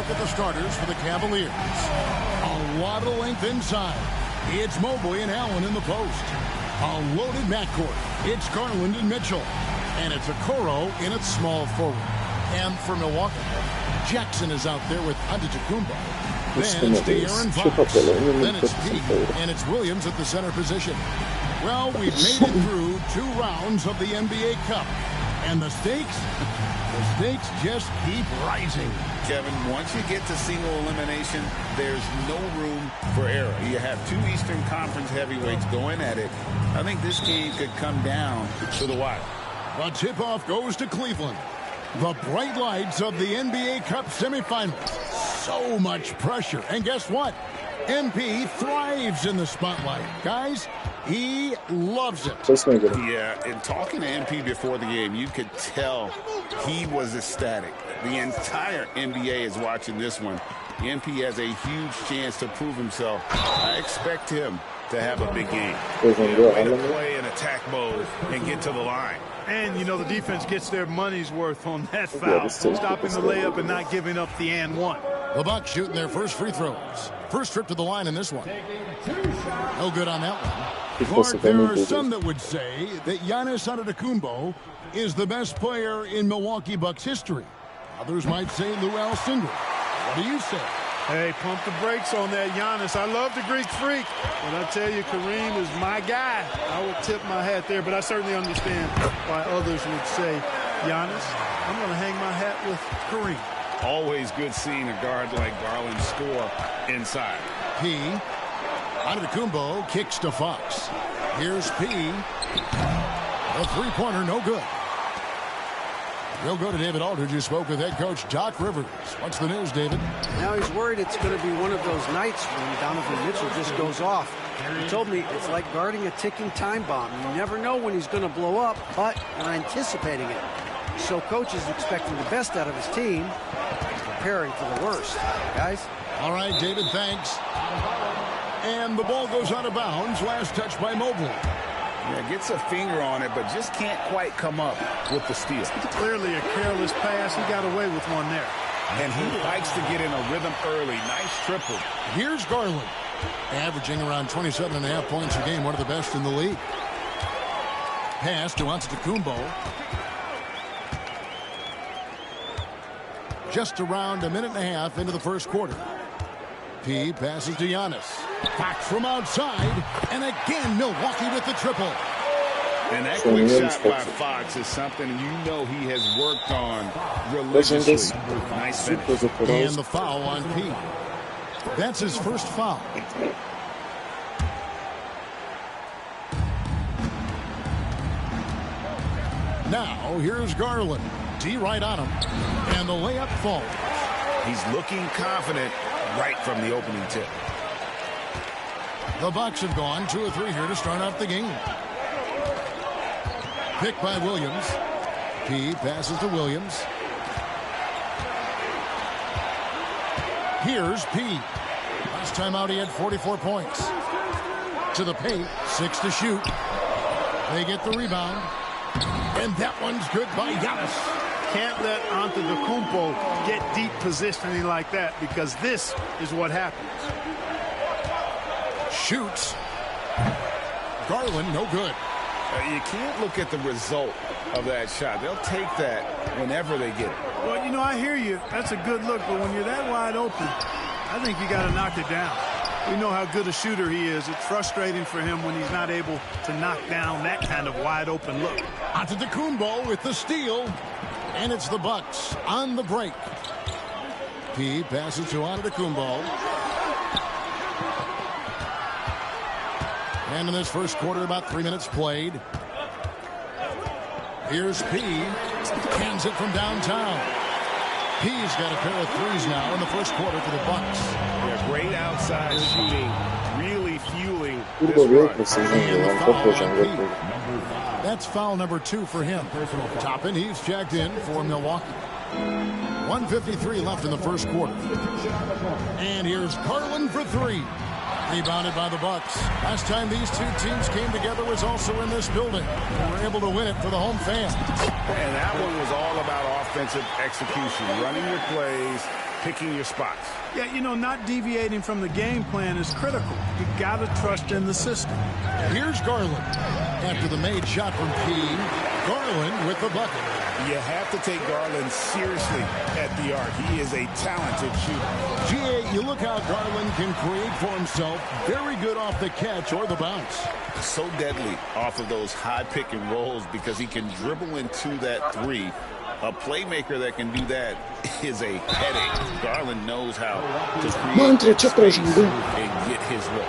look at the starters for the Cavaliers. A lot of length inside. It's Mobley and Allen in the post. A loaded backcourt. It's Garland and Mitchell. And it's Okoro in its small forward. And for Milwaukee, Jackson is out there with Antetokounmpo. Then it's De'Aaron Fox. Then it's Pete, and it's Williams at the center position. Well, we've made it through 2 rounds of the NBA Cup. And the stakes just keep rising. Kevin, once you get to single elimination, there's no room for error. You have 2 Eastern Conference heavyweights going at it. I think this game could come down to the wire. The tip-off goes to Cleveland. The bright lights of the NBA Cup semifinals. So much pressure. And guess what? MP thrives in the spotlight. Guys, he loves it. Yeah, and talking to MP before the game, you could tell he was ecstatic. The entire NBA is watching this one. MP has a huge chance to prove himself. I expect him to have a big game. Way to play in attack mode and get to the line. And, you know, the defense gets their money's worth on that foul. Stopping the layup and not giving up the and one. The Bucks shooting their first free throws. First trip to the line in this one. No good on that one. Clark, there are some that would say that Giannis Antetokounmpo is the best player in Milwaukee Bucks history. Others might say Lou Alcindor. What do you say? Hey, pump the brakes on that, Giannis. I love the Greek freak, but I tell you, Kareem is my guy. I will tip my hat there, but I certainly understand why others would say, Giannis, I'm going to hang my hat with Kareem. Always good seeing a guard like Garland score inside. P. Antetokounmpo kicks to Fox. Here's P. A three-pointer, no good. We'll go to David Aldridge, who spoke with head coach Doc Rivers. What's the news, David? Now he's worried it's going to be one of those nights when Donovan Mitchell just goes off. He told me it's like guarding a ticking time bomb. You never know when he's going to blow up, but you're anticipating it. So coach is expecting the best out of his team, preparing for the worst. Guys? All right, David, thanks. And the ball goes out of bounds. Last touch by Mobley. Yeah, gets a finger on it, but just can't quite come up with the steal. Clearly a careless pass. He got away with one there. And he likes to get in a rhythm early. Nice triple. Here's Garland, averaging around 27.5 points a game, one of the best in the league. Pass to Antetokounmpo. Just around a minute and a half into the first quarter. P passes to Giannis. Fox from outside, and again Milwaukee with the triple. And that quick shot by Fox is something you know he has worked on religiously. Nice finish. And the foul on P. That's his first foul. Now here's Garland. D right on him. And the layup falls. He's looking confident right from the opening tip. The Bucks have gone 2 or 3 here to start out the game. Pick by Williams. P passes to Williams. Here's P. Last time out he had 44 points. To the paint, 6 to shoot. They get the rebound. And that one's good by Giannis. Can't let Antetokounmpo get deep positioning like that, because this is what happens. Shoots. Garland, no good. You can't look at the result of that shot. They'll take that whenever they get it. Well, you know, I hear you. That's a good look, but when you're that wide open, I think you got to knock it down. We know how good a shooter he is. It's frustrating for him when he's not able to knock down that kind of wide open look. Antetokounmpo with the steal. And it's the Bucks on the break. P passes to Antetokounmpo. And in this first quarter, about 3 minutes played. Here's P. Hands it from downtown. P's got a pair of threes now in the first quarter for the Bucks. Yeah, great outside shooting, really fueling this run. That's foul number 2 for him. Toppin, he's checked in for Milwaukee. 1:53 left in the first quarter. And here's Garland for 3. Rebounded by the Bucks. Last time these 2 teams came together was also in this building. They were able to win it for the home fans. And that one was all about offensive execution, running your plays, picking your spots. Yeah, not deviating from the game plan is critical. You got to trust in the system. Here's Garland. After the made shot from P, Garland with the bucket. You have to take Garland seriously at the arc. He is a talented shooter. G.A., you look how Garland can create for himself. Very good off the catch or the bounce. So deadly off of those high pick and rolls because he can dribble into that three. A playmaker that can do that is a headache. Garland knows how to create space and get his look.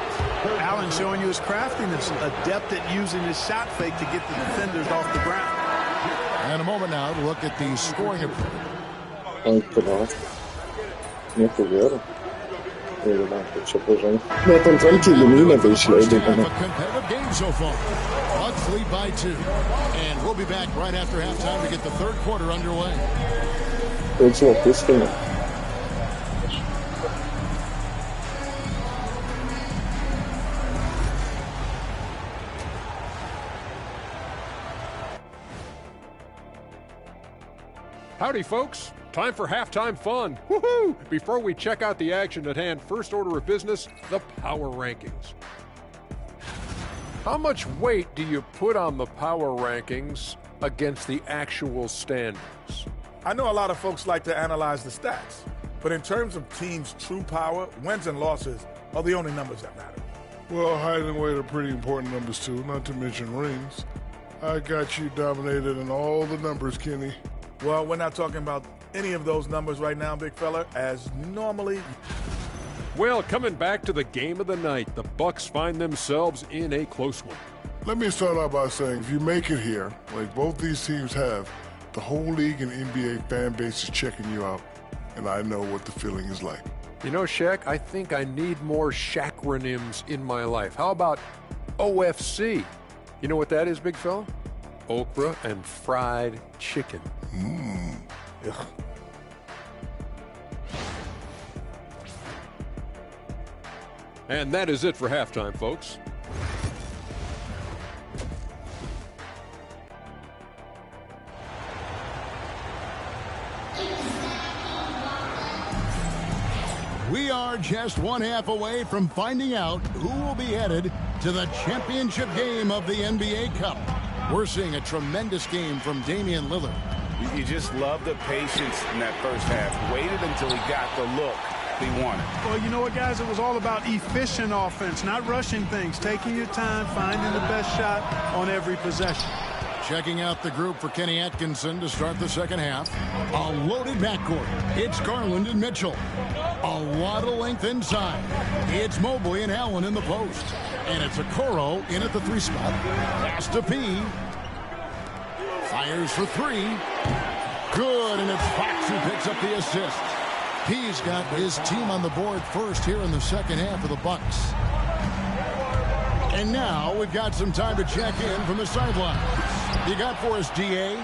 Allen showing you his craftiness, adept at using his shot fake to get the defenders off the ground. And a moment now to look at the scoring improvement. A competitive game so far. Bucks lead by 2. And we'll be back right after halftime to get the third quarter underway. Howdy, folks. Time for halftime fun. Woohoo! Before we check out the action at hand, first order of business, the power rankings. How much weight do you put on the power rankings against the actual standings? I know a lot of folks like to analyze the stats, but in terms of teams' true power, wins and losses are the only numbers that matter. Well, height and weight are pretty important numbers, too, not to mention rings. I got you dominated in all the numbers, Kenny. Well, we're not talking about any of those numbers right now, big fella, as normally. Well, coming back to the game of the night, the Bucks find themselves in a close one. Let me start out by saying, if you make it here, like both these teams have, the whole league and NBA fan base is checking you out, and I know what the feeling is like. You know, Shaq, I think I need more Shaqronyms in my life. How about OFC? You know what that is, big fella? Okra and fried chicken. Ugh. And that is it for halftime, folks. We are just one half away from finding out who will be headed to the championship game of the NBA Cup. We're seeing a tremendous game from Damian Lillard. You just love the patience in that first half. Waited until he got the look he wanted. Well, you know what, guys? It was all about efficient offense, not rushing things, taking your time, finding the best shot on every possession. Checking out the group for Kenny Atkinson to start the second half. A loaded backcourt. It's Garland and Mitchell. A lot of length inside. It's Mobley and Allen in the post. And it's Okoro in at the 3 spot. Pass to P. Fires for 3. Good, and it's Fox who picks up the assist. P's got his team on the board first here in the second half of the Bucks. And now we've got some time to check in from the sidelines. You got for us, G.A.?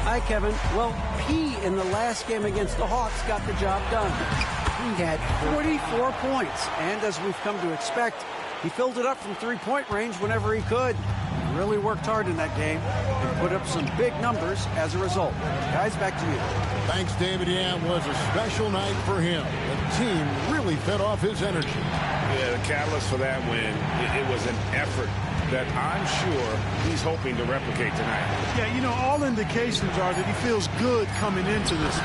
Hi, Kevin. Well, P in the last game against the Hawks got the job done. He had 44 points, and as we've come to expect, he filled it up from three-point range whenever he could. He really worked hard in that game and put up some big numbers as a result. Guys, back to you. Thanks, David. Yeah, it was a special night for him. The team really fed off his energy. Yeah, the catalyst for that win, it was an effort that I'm sure he's hoping to replicate tonight. Yeah, you know, all indications are that he feels good coming into this.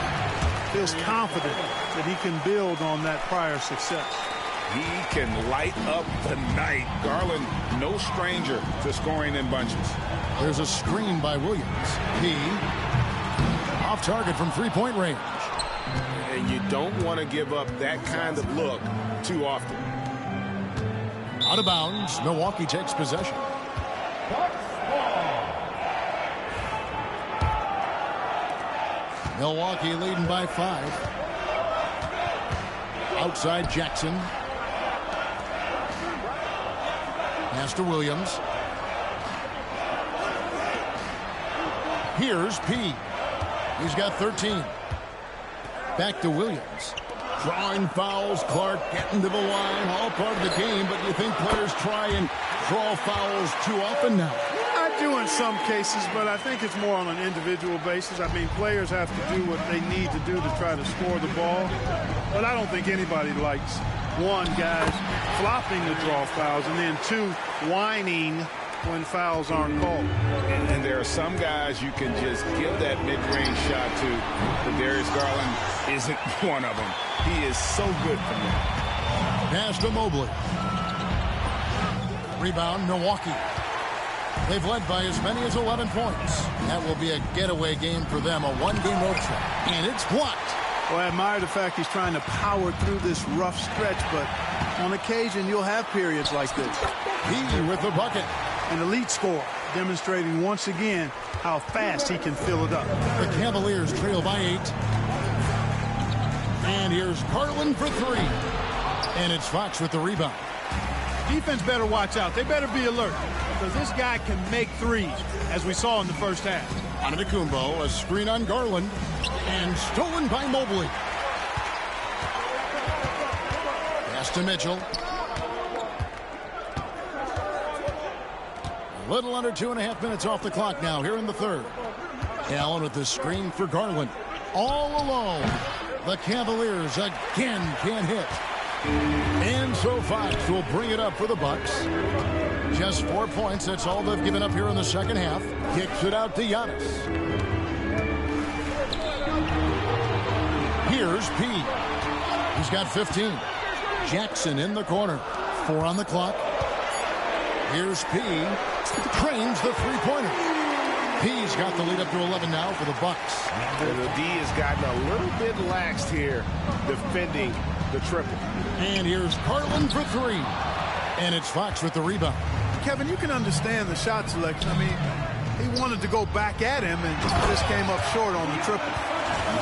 Feels confident that he can build on that prior success. He can light up the night. Garland, no stranger to scoring in bunches. There's a screen by Williams. He off target from three-point range. And you don't want to give up that kind of look too often. Out of bounds, Milwaukee takes possession. Milwaukee leading by 5. Outside Jackson. Pass to Williams. Here's P. He's got 13. Back to Williams. Drawing fouls, Clark getting to the line, all part of the game, but you think players try and draw fouls too often now? I do in some cases, but I think it's more on an individual basis. I mean, players have to do what they need to do to try to score the ball. But I don't think anybody likes, one, guys flopping to draw fouls, and then two, whining when fouls aren't called. And there are some guys you can just give that mid-range shot to, but Darius Garland isn't one of them. He is so good from there. Pass to Mobley. Rebound, Milwaukee. They've led by as many as 11 points. That will be a getaway game for them, a one-game road trip. And it's blocked. Well, I admire the fact he's trying to power through this rough stretch, but on occasion you'll have periods like this. He with the bucket. An elite scorer, demonstrating once again how fast he can fill it up. The Cavaliers trail by 8. And here's Garland for 3. And it's Fox with the rebound. Defense better watch out. They better be alert, because this guy can make threes, as we saw in the first half. Antetokounmpo, a screen on Garland, and stolen by Mobley. Pass to Mitchell. A little under 2.5 minutes off the clock now here in the third. Allen with the screen for Garland. All alone. The Cavaliers again can't hit. And so Fox will bring it up for the Bucks. Just 4 points. That's all they've given up here in the second half. Kicks it out to Giannis. Here's P. He's got 15. Jackson in the corner. 4 on the clock. Here's P. Trains the three-pointer. P's got the lead up to 11 now for the Bucks. And the D has gotten a little bit laxed here defending the triple. And here's Garland for 3. And it's Fox with the rebound. Kevin, you can understand the shot selection. I mean, he wanted to go back at him and just came up short on the triple.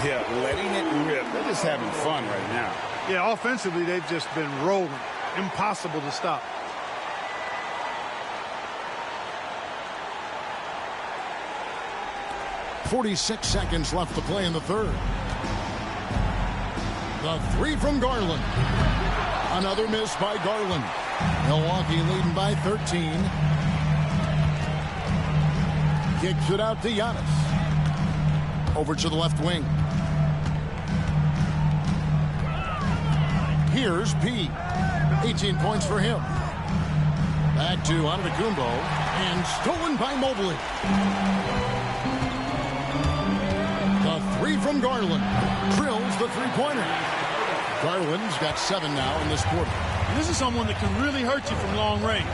Yeah, letting it rip. They're just having fun right now. Yeah, offensively, they've just been rolling. Impossible to stop. .46 seconds left to play in the third. The 3 from Garland. Another miss by Garland. Milwaukee leading by 13. Kicks it out to Giannis. Over to the left wing. Here's P. 18 points for him. Back to Antetokounmpo. And stolen by Mobley. The 3 from Garland. Drills the three-pointer. Garland's got 7 now in this quarter. And this is someone that can really hurt you from long range.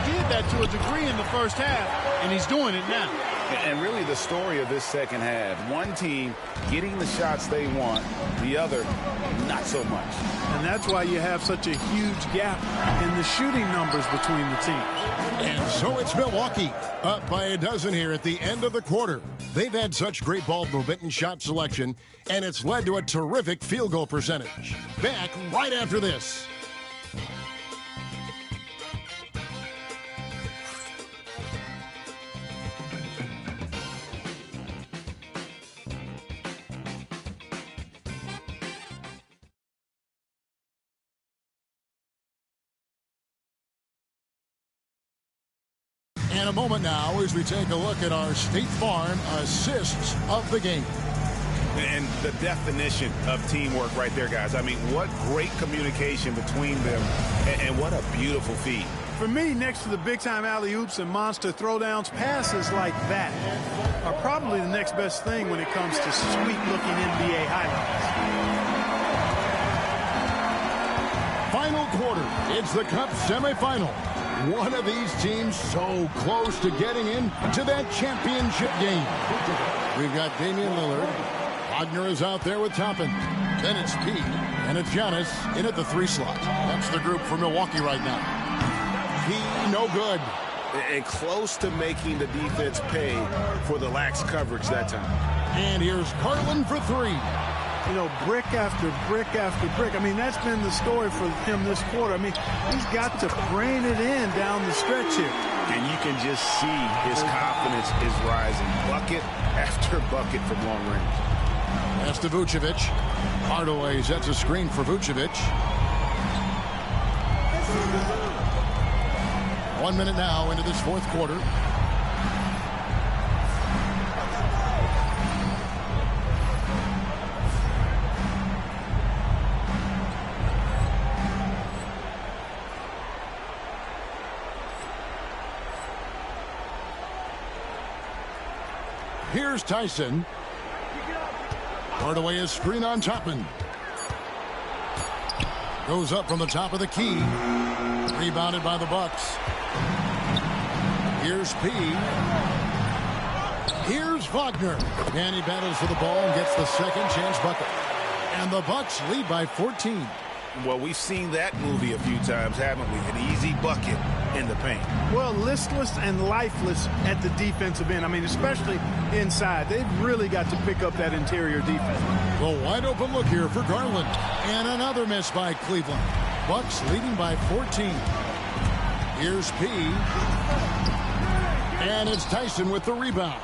He did that to a degree in the first half, and he's doing it now. And really the story of this second half, one team getting the shots they want, the other not so much. And that's why you have such a huge gap in the shooting numbers between the teams. And so it's Milwaukee up by a dozen here at the end of the quarter. They've had such great ball movement and shot selection, and it's led to a terrific field goal percentage. Back right after this. And a moment now as we take a look at our State Farm assists of the game. And the definition of teamwork right there, guys. I mean, what great communication between them, and what a beautiful feed. For me, next to the big-time alley-oops and monster throwdowns, passes like that are probably the next best thing when it comes to sweet-looking NBA highlights. Final quarter. It's the Cup semifinal. One of these teams so close to getting into that championship game. We've got Damian Lillard. Wagner is out there with Toppin. Then it's P. And it's Giannis in at the 3 slot. That's the group for Milwaukee right now. P, no good. And close to making the defense pay for the lax coverage that time. And here's Garland for 3. You know, brick after brick after brick. I mean, that's been the story for him this quarter. I mean, he's got to brain it in down the stretch here. And you can just see his confidence is rising. Bucket after bucket from long range. That's to Vucevic. Hardaway sets a screen for Vucevic. 1 minute now into this fourth quarter. Here's Tyson. Hardaway is screen on Toppin. Goes up from the top of the key. Rebounded by the Bucks. Here's P. Here's Wagner. And he battles for the ball and gets the second chance bucket. And the Bucks lead by 14. Well, we've seen that movie a few times, haven't we? An easy bucket in the paint. Well, listless and lifeless at the defensive end. I mean, especially inside. They've really got to pick up that interior defense. The wide open look here for Garland. And another miss by Cleveland. Bucks leading by 14. Here's P. And it's Tyson with the rebound.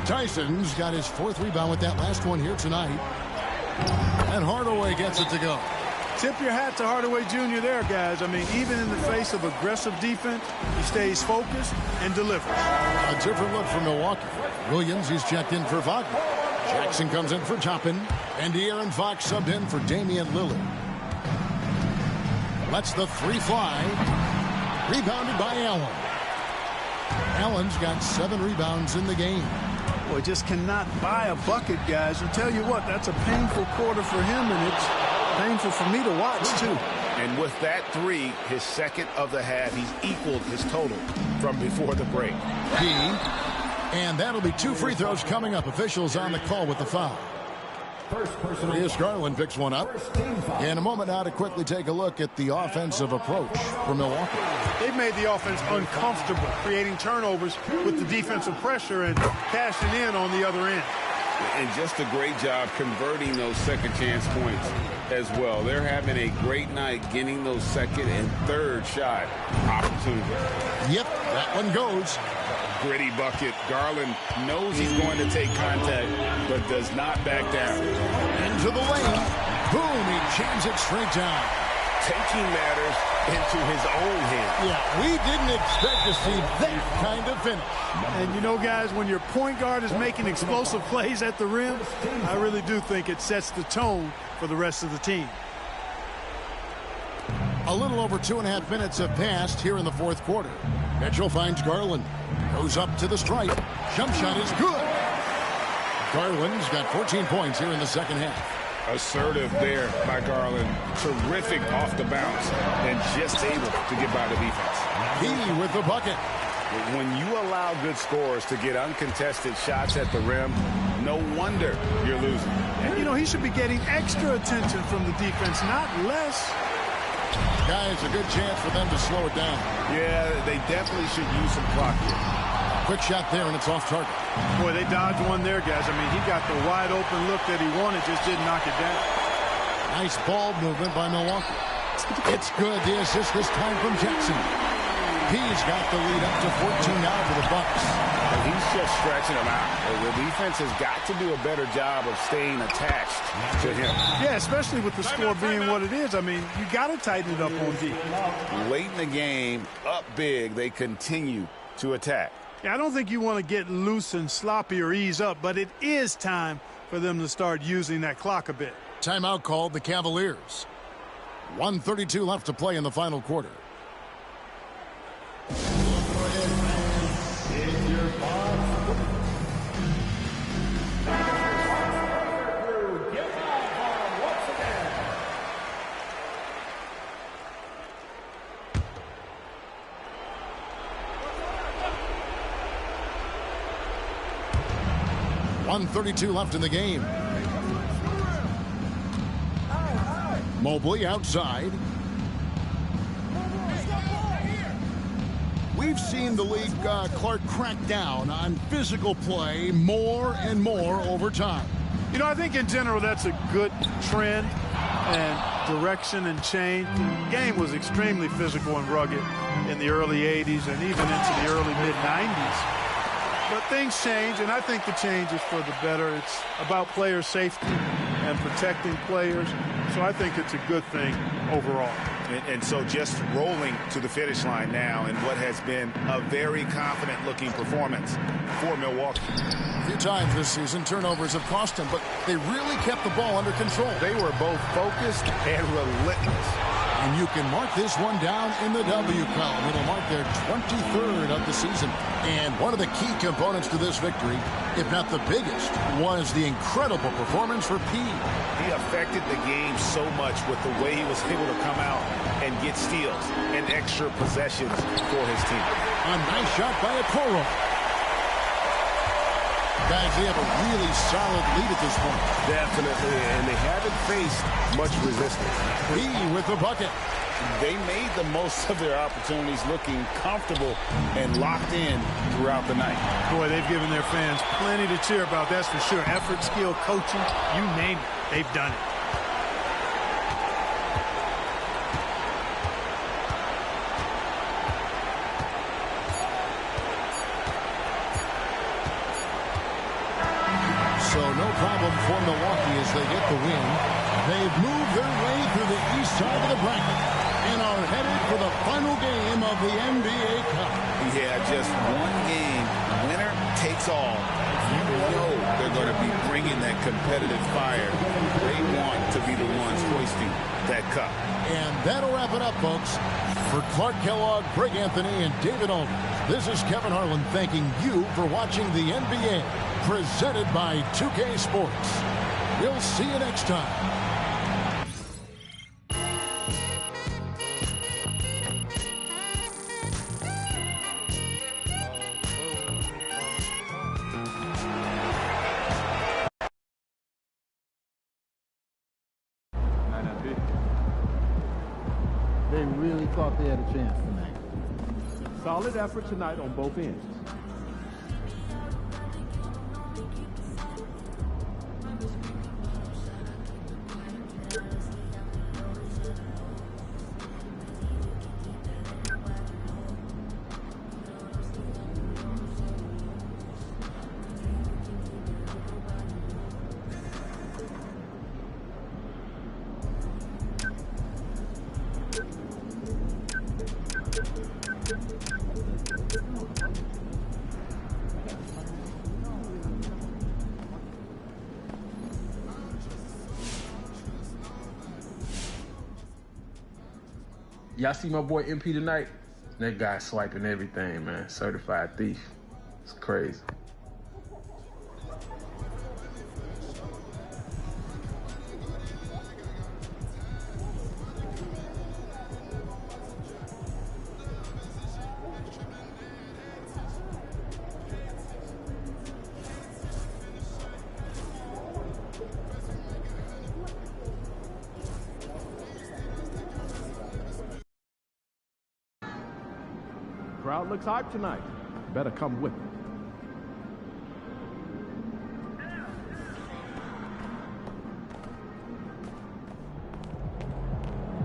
Tyson's got his 4th rebound with that last one here tonight. And Hardaway gets it to go. Tip your hat to Hardaway Jr. there, guys. I mean, even in the face of aggressive defense, he stays focused and delivers. A different look for Milwaukee. Williams, he's checked in for Wagner. Jackson comes in for Toppin. And De'Aaron Fox subbed in for Damian Lillard. Lets the 3 fly. Rebounded by Allen. Allen's got 7 rebounds in the game. Boy, just cannot buy a bucket, guys. I'll tell you what, that's a painful quarter for him, and it's painful for me to watch, too. And with that 3, his second of the half, he's equaled his total from before the break. And that'll be 2 free throws coming up. Officials on the call with the foul. Here's Garland picks one up. In a moment now to quickly take a look at the offensive approach for Milwaukee. They've made the offense uncomfortable, creating turnovers with the defensive pressure and cashing in on the other end. And just a great job converting those second chance points as well. They're having a great night getting those second and third shot opportunities. Yep, that one goes. Gritty bucket. Garland knows he's going to take contact, but does not back down. Into the lane. Boom, he jams it straight down. Taking matters into his own hands. Yeah, we didn't expect to see that kind of finish. And you know, guys, when your point guard is making explosive plays at the rim, I really do think it sets the tone for the rest of the team. A little over 2.5 minutes have passed here in the 4th quarter. Mitchell finds Garland. Goes up to the stripe. Jump shot is good. Garland's got 14 points here in the second half. Assertive there by Garland. Terrific off the bounce and just able to get by the defense. He with the bucket. When you allow good scorers to get uncontested shots at the rim, no wonder you're losing. And, you know, he should be getting extra attention from the defense, not less. Guys, a good chance for them to slow it down. Yeah, they definitely should use some clock here. Quick shot there, and it's off target. Boy, they dodged one there, guys. I mean, he got the wide open look that he wanted, just didn't knock it down. Nice ball movement by Milwaukee. It's good. The assist this time from Jackson. He's got the lead up to 14 now for the Bucks. And he's just stretching them out. The defense has got to do a better job of staying attached to him. Yeah, especially with the score being what it is. I mean, you got to tighten it up on D. Late in the game, up big, they continue to attack. Yeah, I don't think you want to get loose and sloppy or ease up, but it is time for them to start using that clock a bit. Timeout called the Cavaliers. 1:32 left to play in the final quarter. .132 left in the game. Mobley outside. We've seen the league, Clark, crack down on physical play more and more over time. You know, I think in general that's a good trend and direction and change. The game was extremely physical and rugged in the early 80s and even into the early mid-90s. But things change, and I think the change is for the better. It's about player safety and protecting players. So I think it's a good thing overall. And so just rolling to the finish line now in what has been a very confident-looking performance for Milwaukee. A few times this season, turnovers have cost them, but they really kept the ball under control. They were both focused and relentless And you can mark this one down in the W column. It'll mark their 23rd of the season. And one of the key components to this victory, if not the biggest, was the incredible performance for P. He affected the game so much with the way he was able to come out and get steals and extra possessions for his team. A nice shot by Okoro. Guys, they have a really solid lead at this point. Definitely, and they haven't faced much resistance. P with the bucket. They made the most of their opportunities, looking comfortable and locked in throughout the night. Boy, they've given their fans plenty to cheer about, that's for sure. Effort, skill, coaching, you name it, they've done it. So no problem for Milwaukee as they get the win. They've moved their way through the east side of the bracket and are headed for the final game of the NBA Cup. Yeah, just one game. Winner takes all. You know they're going to be bringing that competitive fire. They want to be the ones hoisting that cup. And that'll wrap it up, folks. For Clark Kellogg, Greg Anthony, and David Aldridge, this is Kevin Harlan thanking you for watching the NBA, presented by 2K Sports. We'll see you next time. They really thought they had a chance tonight. Solid effort tonight on both ends. Y'all see my boy MP tonight? That guy swiping everything, man. Certified thief. It's crazy. Crowd looks hyped tonight. Better come with it.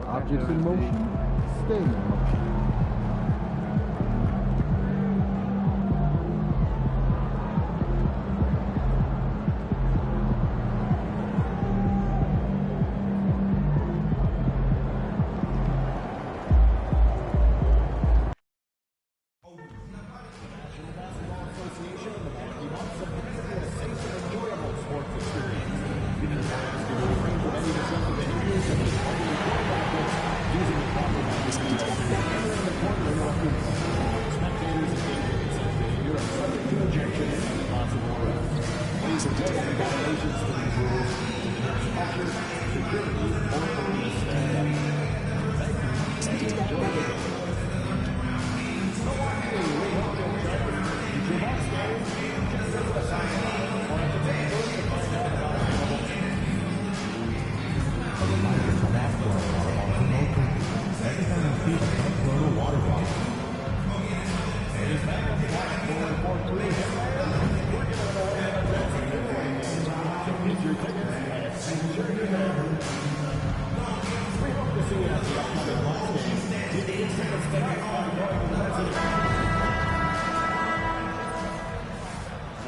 Objects in motion, stay in motion.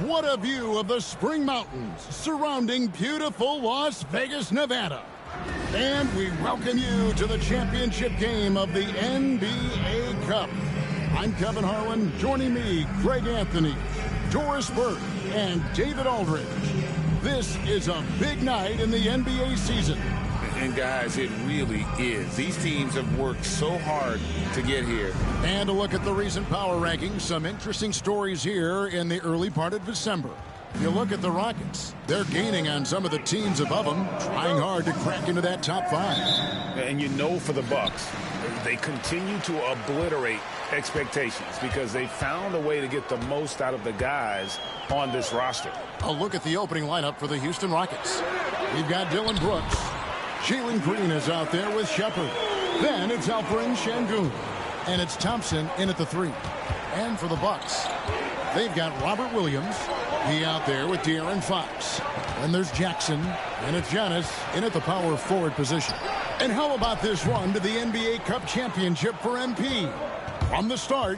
What a view of the Spring Mountains surrounding beautiful Las Vegas, Nevada. And we welcome you to the championship game of the NBA Cup. I'm Kevin Harlan. Joining me, Greg Anthony, Doris Burke, and David Aldridge. This is a big night in the NBA season. And guys, it really is. These teams have worked so hard to get here. And a look at the recent power rankings. Some interesting stories here in the early part of December. You look at the Rockets. They're gaining on some of the teams above them, trying hard to crack into that top 5. And you know for the Bucks, they continue to obliterate expectations because they found a way to get the most out of the guys on this roster. A look at the opening lineup for the Houston Rockets. We've got Dylan Brooks. Jalen Green is out there with Shepard. Then it's Alperen Sengun. And it's Thompson in at the 3. And for the Bucks, they've got Robert Williams. He out there with De'Aaron Fox. Then there's Jackson. And it's Giannis in at the power forward position. And how about this run to the NBA Cup Championship for MP? From the start,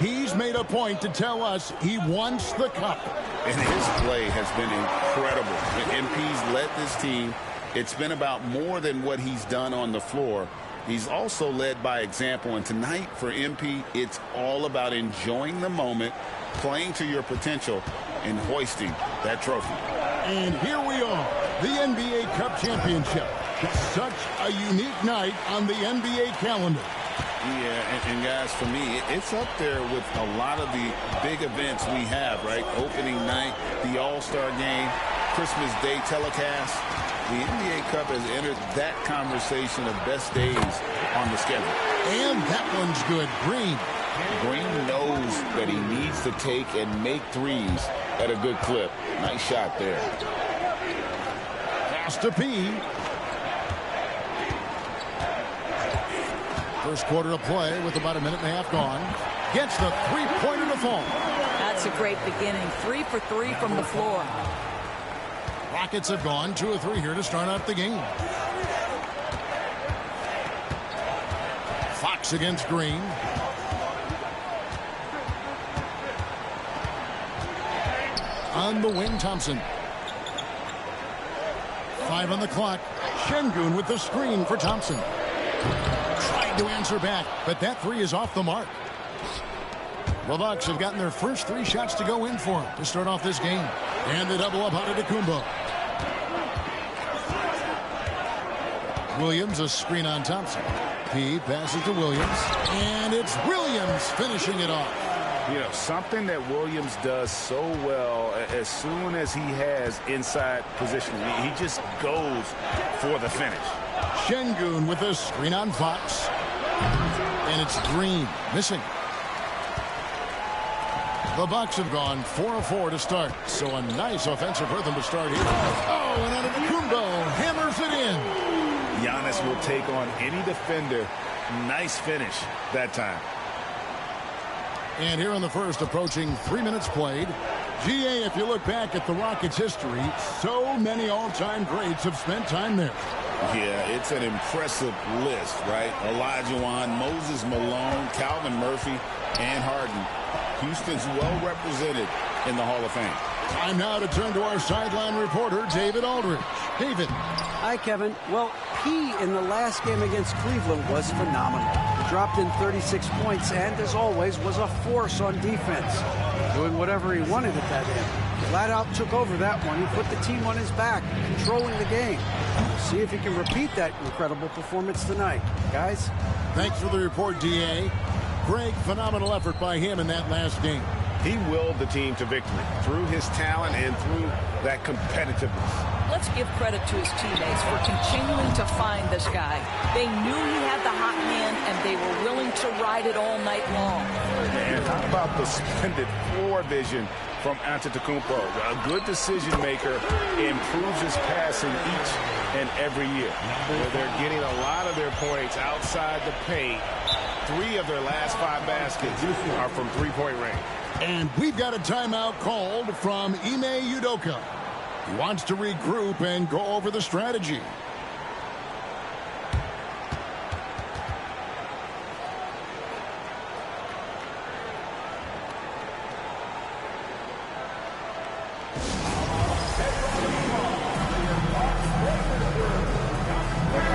he's made a point to tell us he wants the cup. And his play has been incredible. MP's led this team. It's been about more than what he's done on the floor. He's also led by example. And tonight for MP, it's all about enjoying the moment, playing to your potential, and hoisting that trophy. And here we are, the NBA Cup Championship. Such a unique night on the NBA calendar. Yeah, and guys, for me, it's up there with a lot of the big events we have, right? Opening night, the All-Star game, Christmas Day telecast. The NBA Cup has entered that conversation of best days on the schedule. And that one's good. Green. Green knows that he needs to take and make threes at a good clip. Nice shot there. Pass to P. First quarter of play with about a minute and a half gone. Gets the three-pointer to fall. That's a great beginning. 3 for 3 from the floor. Rockets have gone 2 of 3 here to start out the game. Fox against Green. On the wing, Thompson. 5 on the clock. Sengun with the screen for Thompson. Tried to answer back, but that 3 is off the mark. The Bucks have gotten their first 3 shots to go in for him to start off this game. And they double up Antetokounmpo. Williams, a screen on Thompson. He passes to Williams. And it's Williams finishing it off. You know, something that Williams does so well, as soon as he has inside position, he just goes for the finish. Sengun with a screen on Fox. And it's Green missing. The Bucks have gone 4 of 4 to start. So a nice offensive rhythm to start here. Oh, and Antetokounmpo hammers it in. Giannis will take on any defender. Nice finish that time. And here in the first, approaching 3 minutes played. GA, if you look back at the Rockets' history, so many all-time greats have spent time there. Yeah, it's an impressive list, right? Olajuwon, Moses Malone, Calvin Murphy, and Harden. Houston's well represented in the Hall of Fame. Time now to turn to our sideline reporter, David Aldridge. David. Hi, Kevin. Well, P in the last game against Cleveland was phenomenal. He dropped in 36 points and, as always, was a force on defense, doing whatever he wanted at that end. Flat out took over that one. He put the team on his back, controlling the game. We'll see if he can repeat that incredible performance tonight. Guys? Thanks for the report, DA. Greg, phenomenal effort by him in that last game. He willed the team to victory through his talent and through that competitiveness. Let's give credit to his teammates for continuing to find this guy. They knew he had the hot hand, and they were willing to ride it all night long. And how about the splendid floor vision from Antetokounmpo? A good decision maker, improves his passing each and every year. They're getting a lot of their points outside the paint. 3 of their last 5 baskets are from three-point range. And we've got a timeout called from Ime Udoka. He wants to regroup and go over the strategy.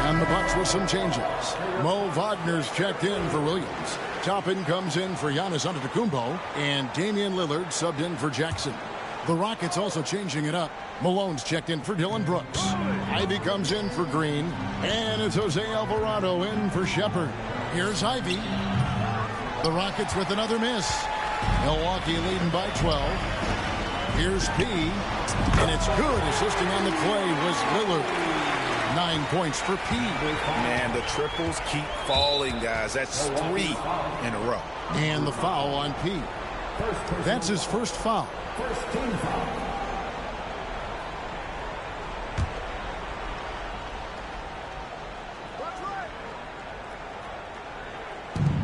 And the Bucks with some changes. Mo Wagner's checked in for Williams. Toppin comes in for Giannis Antetokounmpo, and Damian Lillard subbed in for Jackson. The Rockets also changing it up. Malone's checked in for Dylan Brooks. Ivy comes in for Green, and it's Jose Alvarado in for Shepard. Here's Ivy. The Rockets with another miss. Milwaukee leading by 12. Here's P, and it's good. Assisting on the play was Lillard. 9 points for P. Man, the triples keep falling, guys. That's 3 in a row. And the foul on P. That's his first foul. First team foul.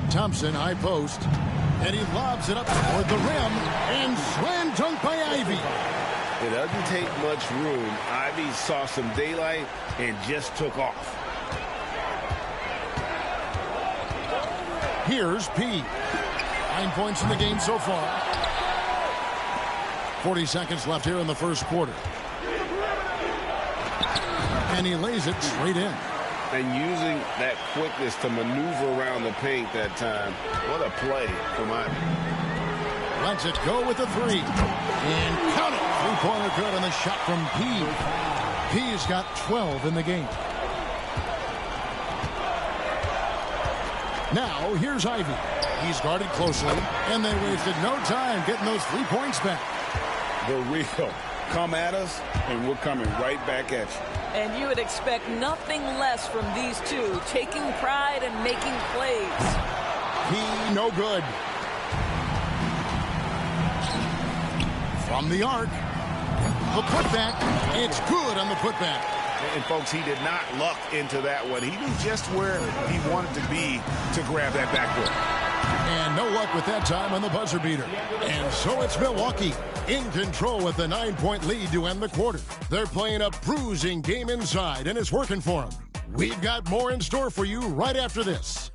Thompson, high post, and he lobs it up toward the rim, and slam dunk by Ivy. It doesn't take much room. Ivy saw some daylight and just took off. Here's P. 9 points in the game so far. 40 seconds left here in the first quarter. And he lays it straight in. And using that quickness to maneuver around the paint that time. What a play from Ivy. Lets it go with the 3. And count it. Three-pointer good on the shot from P. P's got 12 in the game. Now, here's Ivy. He's guarded closely, and they wasted no time getting those 3 points back. The real. Come at us, and we're coming right back at you. And you would expect nothing less from these two, taking pride and making plays. He no good. From the arc, the putback, it's good on the putback. And folks, he did not luck into that one. He was just where he wanted to be to grab that backboard. And no luck with that time on the buzzer beater. And so it's Milwaukee in control with a 9-point lead to end the quarter. They're playing a bruising game inside, and it's working for them. We've got more in store for you right after this.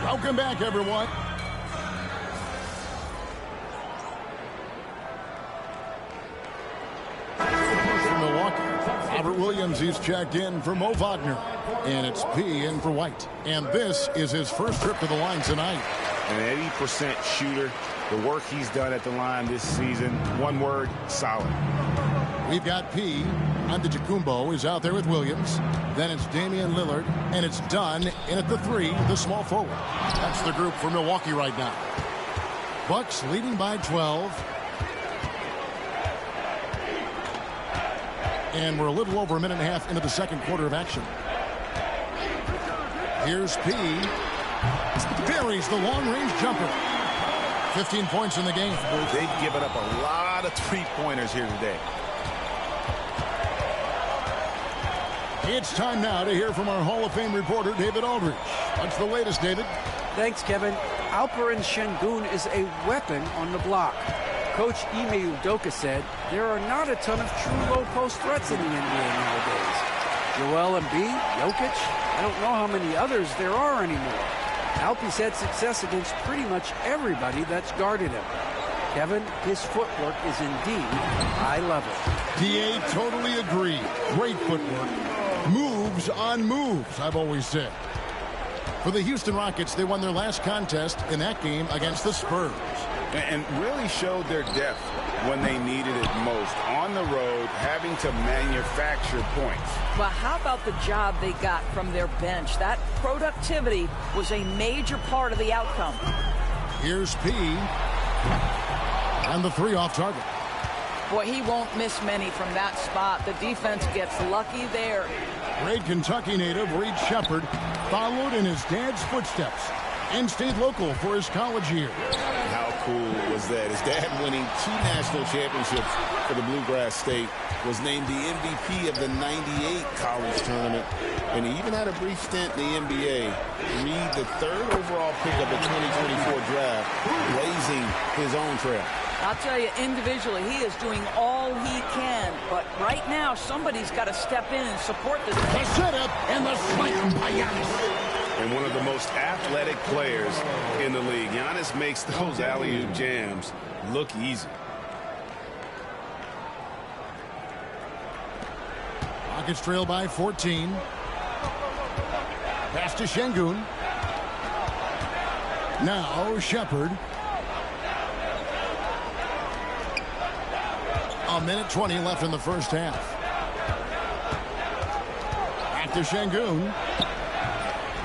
Welcome back, everyone. For Milwaukee, Robert Williams, he's checked in for Mo Wagner. And it's P in for White. And this is his first trip to the line tonight. An 80% shooter. The work he's done at the line this season, one word, solid. We've got P. Antetokounmpo is out there with Williams. Then it's Damian Lillard, and it's Dunn in at the 3, the small forward. That's the group for Milwaukee right now. Bucks leading by 12. And we're a little over a minute and a half into the second quarter of action. Here's P. Buries the long-range jumper. 15 points in the game. They've given up a lot of three-pointers here today. It's time now to hear from our Hall of Fame reporter, David Aldridge. What's the latest, David? Thanks, Kevin. Alperen Şengün is a weapon on the block. Coach Ime Udoka said there are not a ton of true low-post threats in the NBA nowadays. Joel Embiid, Jokic, I don't know how many others there are anymore. Alpe's had success against pretty much everybody that's guarded him. Kevin, his footwork is indeed high level. DA, totally agree. Great footwork. Moves on moves, I've always said. For the Houston Rockets, they won their last contest in that game against the Spurs. And really showed their depth when they needed it most. On the road, having to manufacture points. But how about the job they got from their bench? That productivity was a major part of the outcome. Here's P. And the 3 off target. Boy, he won't miss many from that spot. The defense gets lucky there. Great Kentucky native Reed Shepard followed in his dad's footsteps and stayed local for his college year. How cool was that? His dad winning 2 national championships for the Bluegrass State, was named the MVP of the '98 college tournament, and he even had a brief stint in the NBA. Reed, the 3rd overall pick of the 2024 draft, blazing his own trail. I'll tell you, individually, he is doing all he can. But right now, somebody's got to step in and support this. The setup and the slam by Giannis. and one of the most athletic players in the league. Giannis makes those alley-oop jams look easy. Rockets trail by 14. Pass to Şengün. Now Shepherd. A minute 20 left in the first half. Back to Şengün.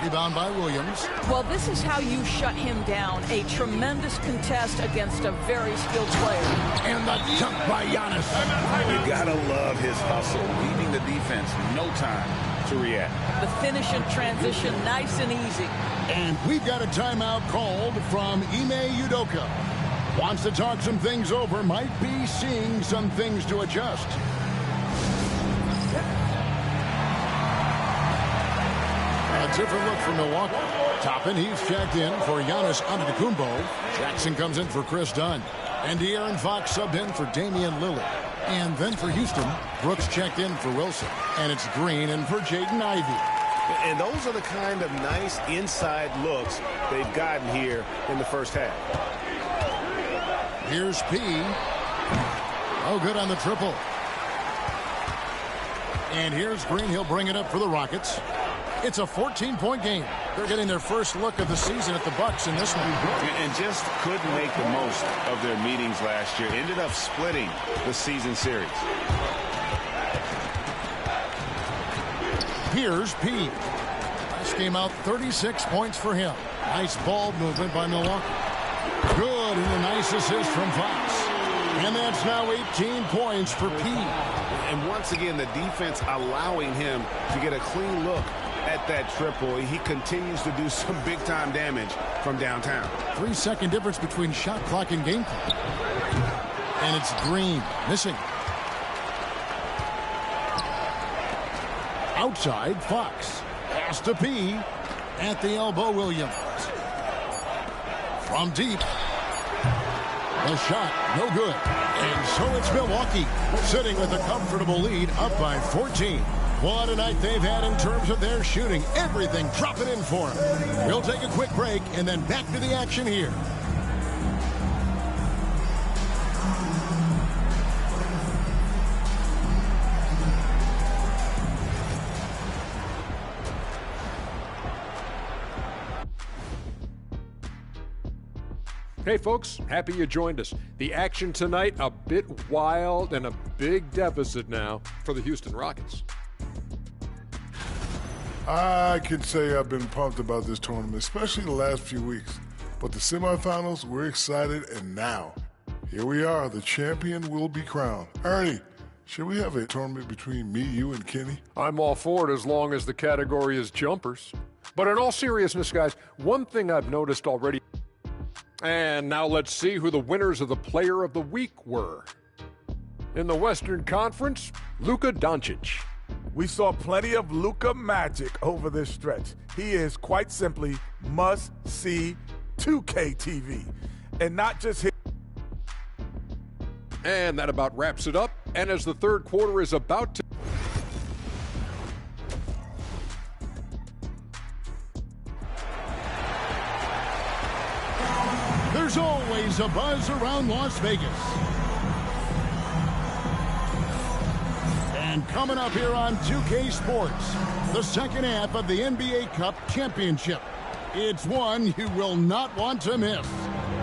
Rebound by Williams. Well, this is how you shut him down. A tremendous contest against a very skilled player. And the jump by Giannis. You gotta love his hustle, leaving the defense no time to react. The finish and transition, nice and easy. And we've got a timeout called from Ime Udoka. Wants to talk some things over, might be seeing some things to adjust. A different look for Milwaukee. Toppin, he's checked in for Giannis Antetokounmpo. Jackson comes in for Chris Dunn. And De'Aaron Fox subbed in for Damian Lillard. And then for Houston, Brooks checked in for Wilson. And it's Green in for Jaden Ivey. And those are the kind of nice inside looks they've gotten here in the first half. Here's P. Oh, good on the triple. And here's Green. He'll bring it up for the Rockets. It's a 14-point game. They're getting their first look of the season at the Bucks in this one. And just couldn't make the most of their meetings last year. Ended up splitting the season series. Here's P. Last game out, 36 points for him. Nice ball movement by Milwaukee. Good, and a nice assist from Fox. And that's now 18 points for P. And once again, the defense allowing him to get a clean look at that triple. He continues to do some big-time damage from downtown. 3-second difference between shot clock and game clock. And it's Green missing. Outside, Fox. Pass to P. At the elbow, Williams. From deep. The shot, no good. And so it's Milwaukee, sitting with a comfortable lead, up by 14. What a night they've had in terms of their shooting. Everything dropping in for them. We'll take a quick break and then back to the action here. Hey folks, happy you joined us. The action tonight, a bit wild and a big deficit now for the Houston Rockets. I can say I've been pumped about this tournament, especially the last few weeks. But the semifinals, we're excited, and now, here we are, the champion will be crowned. Ernie, should we have a tournament between me, you, and Kenny? I'm all for it as long as the category is jumpers. But in all seriousness, guys, one thing I've noticed already. And now let's see who the winners of the Player of the Week were. In the Western Conference, Luka Doncic. We saw plenty of Luka magic over this stretch. He is quite simply must-see 2K TV. And not just his. And that about wraps it up. And as the third quarter is about to... There's always a buzz around Las Vegas. And coming up here on 2K Sports, the second half of the NBA Cup Championship. It's one you will not want to miss.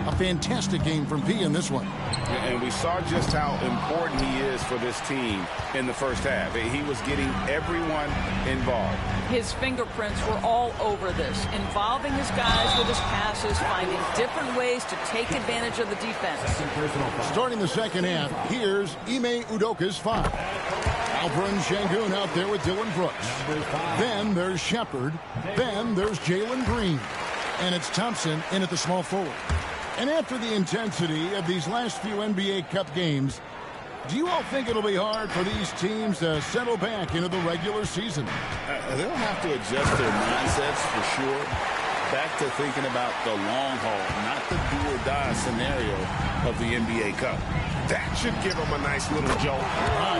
A fantastic game from P in this one. And we saw just how important he is for this team in the first half. He was getting everyone involved. His fingerprints were all over this, involving his guys with his passes, finding different ways to take advantage of the defense. Starting the second half, here's Ime Udoka's foul. Alperen Şengün out there with Dylan Brooks. Then there's Shepherd. Then there's Jalen Green. And it's Thompson in at the small forward. And after the intensity of these last few NBA Cup games, do you all think it'll be hard for these teams to settle back into the regular season? They'll have to adjust their mindsets for sure. back to thinking about the long haul, not the do-or-die scenario of the NBA Cup. That should give them a nice little jolt.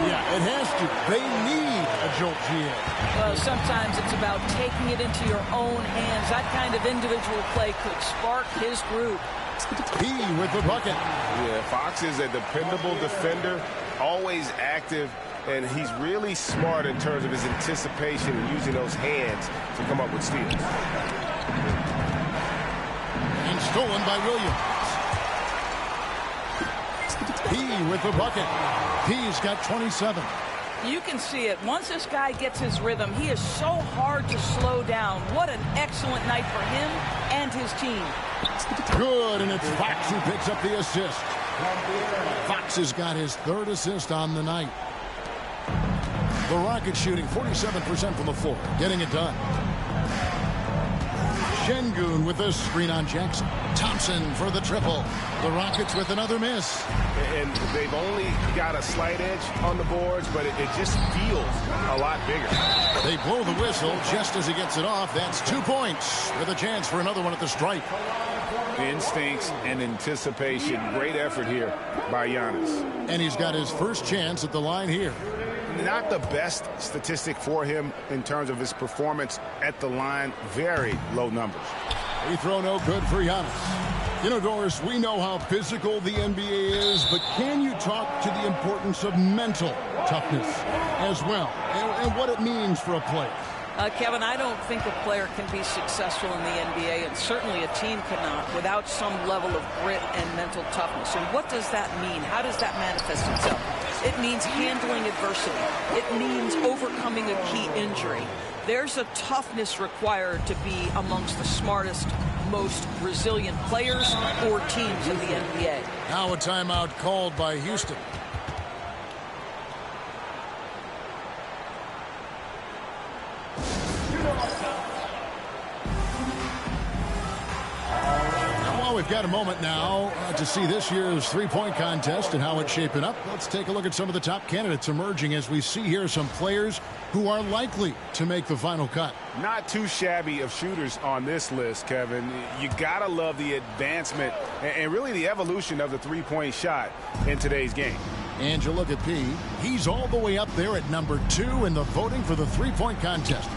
Yeah, it has to. They need a jolt, GA. Well, sometimes it's about taking it into your own hands. That kind of individual play could spark his group. He with the bucket. Yeah, Fox is a dependable defender, always active, and he's really smart in terms of his anticipation and using those hands to come up with steals. And stolen by Williams. He with the bucket. He's got 27. You can see it. Once this guy gets his rhythm, he is so hard to slow down. What an excellent night for him and his team. Good, and it's Fox who picks up the assist. Fox has got his 3rd assist on the night. The Rockets shooting 47% from the floor, getting it done. Şengün with a screen on Jackson. Thompson for the triple. The Rockets with another miss. And they've only got a slight edge on the boards, but it just feels a lot bigger. They blow the whistle just as he gets it off. That's 2 points with a chance for another one at the stripe. Instincts and anticipation. Great effort here by Giannis. And he's got his first chance at the line here. Not the best statistic for him in terms of his performance at the line. Very low numbers. Free throw no good for Giannis. You know, Doris, we know how physical the NBA is, but can you talk to the importance of mental toughness as well and what it means for a player? Kevin, I don't think a player can be successful in the NBA, and certainly a team cannot, without some level of grit and mental toughness. And what does that mean? How does that manifest itself? It means handling adversity. It means overcoming a key injury. There's a toughness required to be amongst the smartest, most resilient players or teams in the NBA. Now a timeout called by Houston. We've got a moment now to see this year's three-point contest and how it's shaping up. Let's take a look at some of the top candidates emerging as we see here some players who are likely to make the final cut. Not too shabby of shooters on this list, Kevin. You gotta love the advancement and really the evolution of the three-point shot in today's game. And you look at P. He's all the way up there at number 2 in the voting for the three-point contest.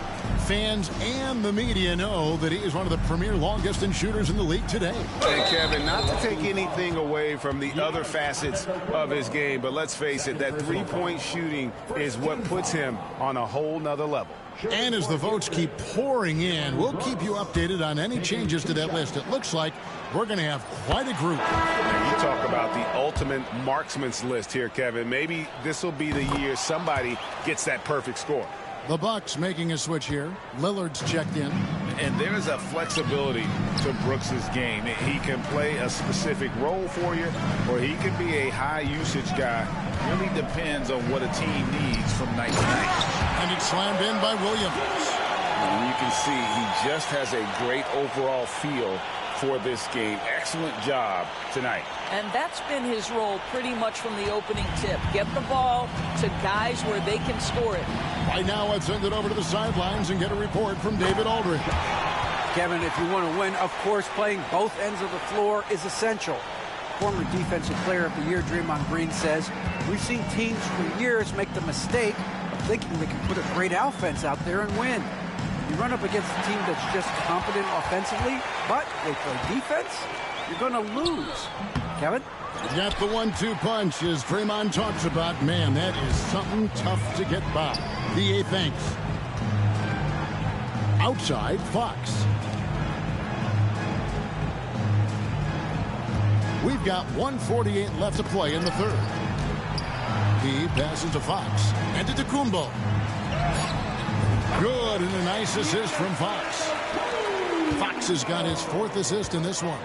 Fans and the media know that he is one of the premier long-distance shooters in the league today. And Kevin, not to take anything away from the other facets of his game, but let's face it, that three-point shooting is what puts him on a whole nother level. And as the votes keep pouring in, we'll keep you updated on any changes to that list. It looks like we're going to have quite a group. You talk about the ultimate marksman's list here, Kevin. Maybe this will be the year somebody gets that perfect score. The Bucks making a switch here. Lillard's checked in. And there's a flexibility to Brooks's game. He can play a specific role for you, or he can be a high-usage guy. Really depends on what a team needs from night to night. And it's slammed in by Williams. And you can see he just has a great overall feel for this game. Excellent job tonight. And that's been his role pretty much from the opening tip. Get the ball to guys where they can score it. Right now, let's send it over to the sidelines and get a report from David Aldridge. Kevin, if you want to win, of course, playing both ends of the floor is essential. Former Defensive Player of the Year Draymond Green says, we've seen teams for years make the mistake of thinking they can put a great offense out there and win. You run up against a team that's just competent offensively, but they play defense, you're going to lose. Kevin? Got the 1-2 punch, as Draymond talks about. Man, that is something tough to get by. VA thanks. Outside, Fox. We've got 1:48 left to play in the third. He passes to Fox. And to Tacumbo. Good, and a nice assist from Fox. Fox has got his 4th assist in this one.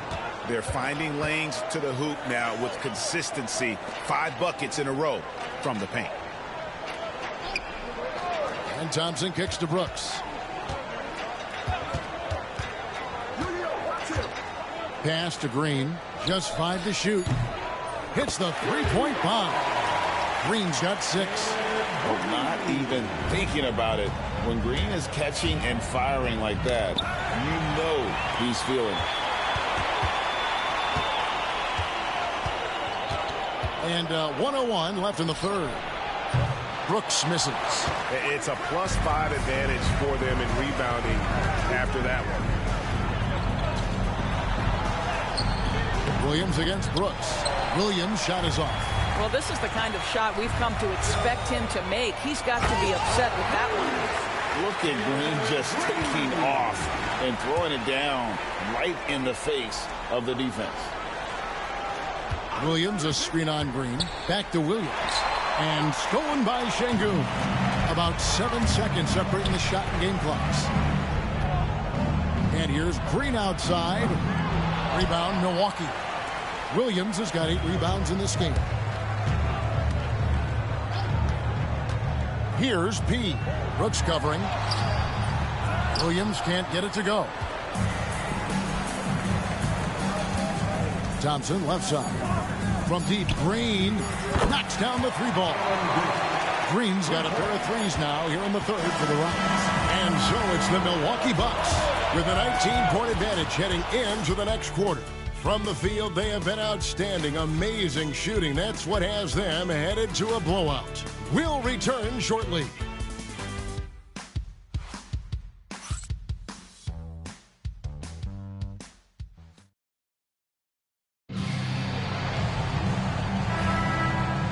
They're finding lanes to the hoop now with consistency. 5 buckets in a row from the paint. And Thompson kicks to Brooks. Pass to Green. Just 5 to shoot. Hits the three-point bomb. Green's got 6. Not even thinking about it When Green is catching and firing like that, you know he's feeling it. And 1:01 left in the third. Brooks misses. It's a +5 advantage for them in rebounding after that one. Williams against Brooks. Williams' shot is off. Well, this is the kind of shot we've come to expect him to make. He's got to be upset with that one. Look at Green just taking off and throwing it down right in the face of the defense. Williams, a screen on Green. Back to Williams. And stolen by Şengün. About 7 seconds separating the shot and game clocks. And here's Green outside. Rebound, Milwaukee. Williams has got 8 rebounds in this game. Here's P. Brooks covering. Williams can't get it to go. Thompson left side. From deep, Green knocks down the 3-ball. Green's got a pair of threes now here in the third for the Rockets. And so it's the Milwaukee Bucks with a 19-point advantage heading into the next quarter. From the field, they have been outstanding, amazing shooting. That's what has them headed to a blowout. We'll return shortly.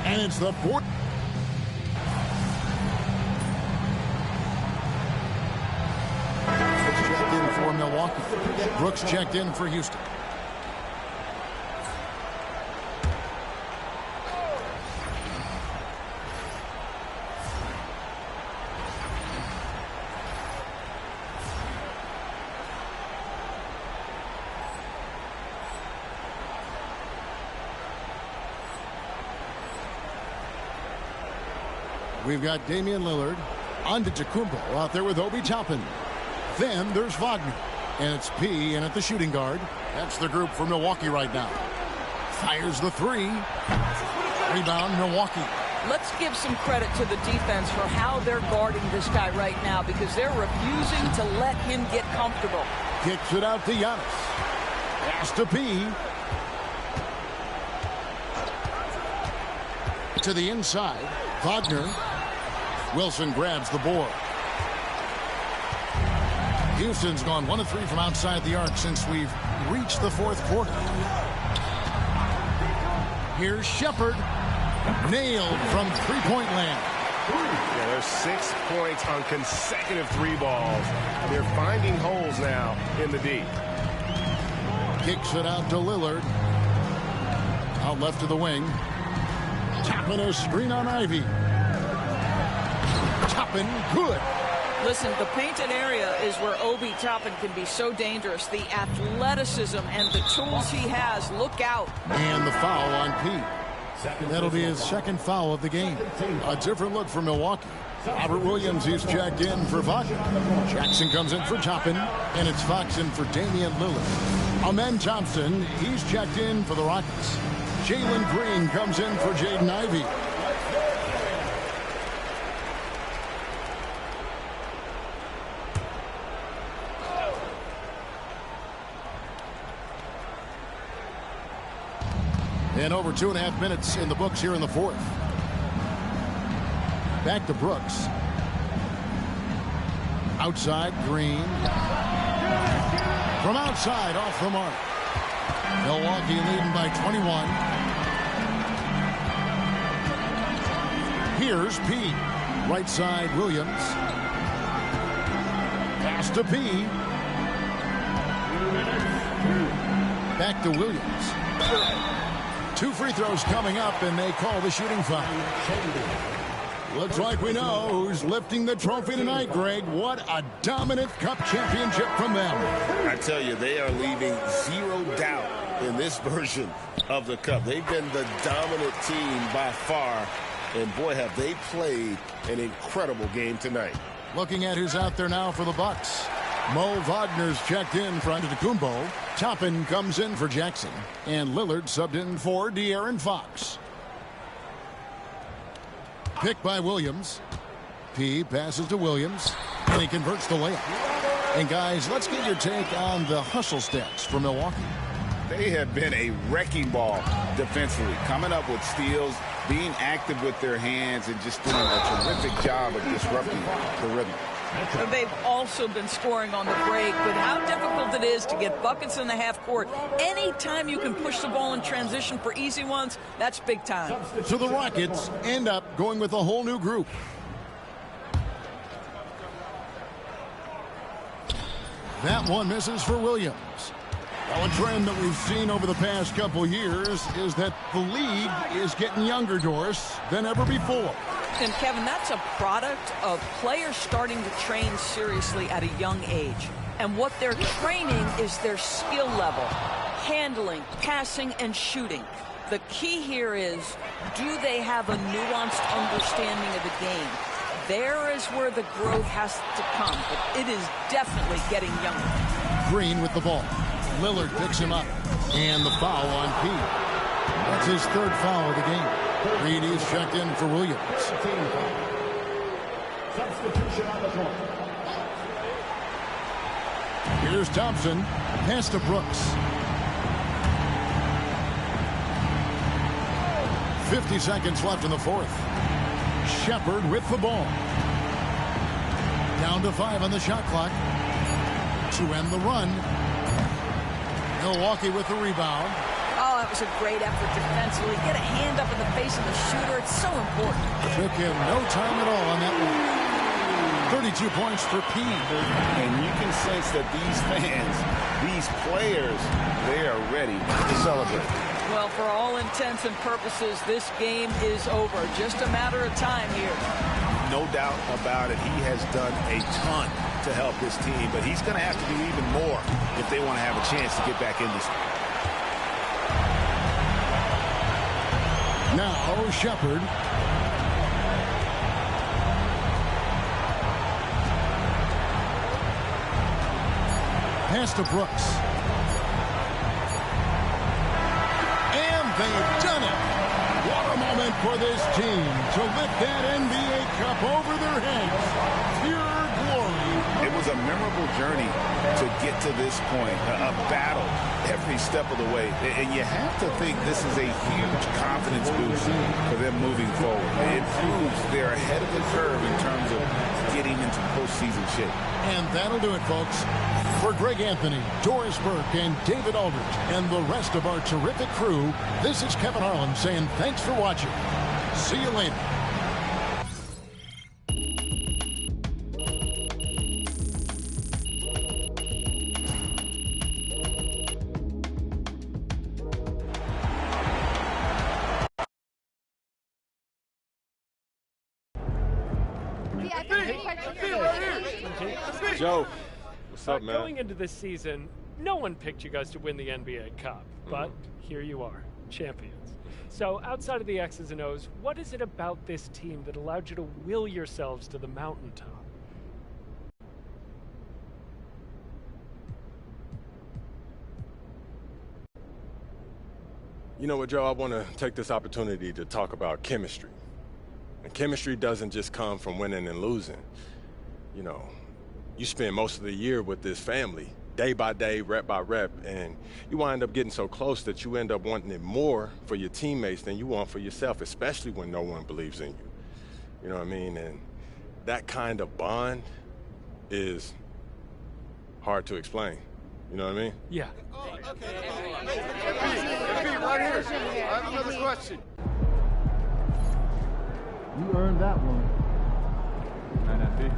And it's the fourth. Checked in for Milwaukee. Brooks checked in for Houston. We've got Damian Lillard, Antetokounmpo out there with Obi Toppin. Then there's Wagner, and it's P in at the shooting guard. That's the group for Milwaukee right now. Fires the 3. Rebound, Milwaukee. Let's give some credit to the defense for how they're guarding this guy right now because they're refusing to let him get comfortable. Kicks it out to Giannis. Pass to P. To the inside. Wagner. Wilson grabs the board. Houston's gone 1 of 3 from outside the arc since we've reached the fourth quarter. Here's Shepherd. Nailed from three-point land. Yeah, there's 6 points on consecutive 3 balls. They're finding holes now in the D. Kicks it out to Lillard. Out left to the wing. Toppin a screen on Ivy. Toppin, good. Listen, the painted area is where Obi Toppin can be so dangerous. The athleticism and the tools he has, look out. And the foul on P. That'll be his second foul of the game. A different look for Milwaukee. Robert Williams is checked in for Wagner. Jackson comes in for Toppin, and it's Fox in for Damian Lillard. Amen Thompson, he's checked in for the Rockets. Jalen Green comes in for Jaden Ivey. And over 2.5 minutes in the books here in the fourth. Back to Brooks. Outside, Green. From outside, off the mark. Milwaukee leading by 21. Here's P. Right side, Williams. Pass to P. Back to Williams. 2 free throws coming up, and they call the shooting foul. Looks like we know who's lifting the trophy tonight, Greg. What a dominant cup championship from them. I tell you, they are leaving 0 doubt in this version of the cup. They've been the dominant team by far, and boy, have they played an incredible game tonight. Looking at who's out there now for the Bucks. Mo Wagner's checked in for Antetokounmpo. Toppin comes in for Jackson. And Lillard subbed in for De'Aaron Fox. Pick by Williams. P passes to Williams. And he converts the layup. And, guys, let's get your take on the hustle stats for Milwaukee. They have been a wrecking ball defensively, coming up with steals, being active with their hands, and just doing a terrific job of disrupting the rhythm. They've also been scoring on the break, with how difficult it is to get buckets in the half court. Anytime you can push the ball in transition for easy ones, that's big time. So the Rockets end up going with a whole new group. That one misses for Williams. Well, a trend that we've seen over the past couple years is that the league is getting younger, Doris, than ever before. And, Kevin, that's a product of players starting to train seriously at a young age. And what they're training is their skill level, handling, passing, and shooting. The key here is, do they have a nuanced understanding of the game? There is where the growth has to come, but it is definitely getting younger. Green with the ball. Lillard picks him up. And the foul on P. That's his third foul of the game. Green is checked in for Williams. Substitution on the court. Here's Thompson. Pass to Brooks. 50 seconds left in the fourth. Shepard with the ball. Down to 5 on the shot clock. To end the run. Milwaukee with the rebound. Oh, that was a great effort defensively. Get a hand up in the face of the shooter. It's so important. Took him no time at all on that one. 32 points for P. And you can sense that these fans, these players, they are ready to celebrate. Well, for all intents and purposes, this game is over. Just a matter of time here. No doubt about it. He has done a ton to help this team, but he's going to have to do even more if they want to have a chance to get back in this. Now, Shepard. Pass to Brooks. And they've done it. What a moment for this team to lift that NBA Cup over their heads. Pure glory. It was a memorable journey to get to this point, a battle every step of the way. And you have to think this is a huge confidence boost for them moving forward. It proves they're ahead of the curve in terms of getting into postseason shape. And that'll do it, folks. For Greg Anthony, Doris Burke, and David Aldridge, and the rest of our terrific crew, this is Kevin Harlan saying thanks for watching. See you later. Joe, what's up, man? Going into this season, no one picked you guys to win the NBA Cup, but here you are, champions. So outside of the X's and O's, what is it about this team that allowed you to will yourselves to the mountaintop? You know what, Joe? I want to take this opportunity to talk about chemistry. And chemistry doesn't just come from winning and losing. You know, you spend most of the year with this family, day by day, rep by rep, and you wind up getting so close that you end up wanting it more for your teammates than you want for yourself, especially when no one believes in you. You know what I mean? And that kind of bond is hard to explain. You know what I mean? Yeah. Oh, okay. MP, right here. I have another question. You earned that one. Night, MP.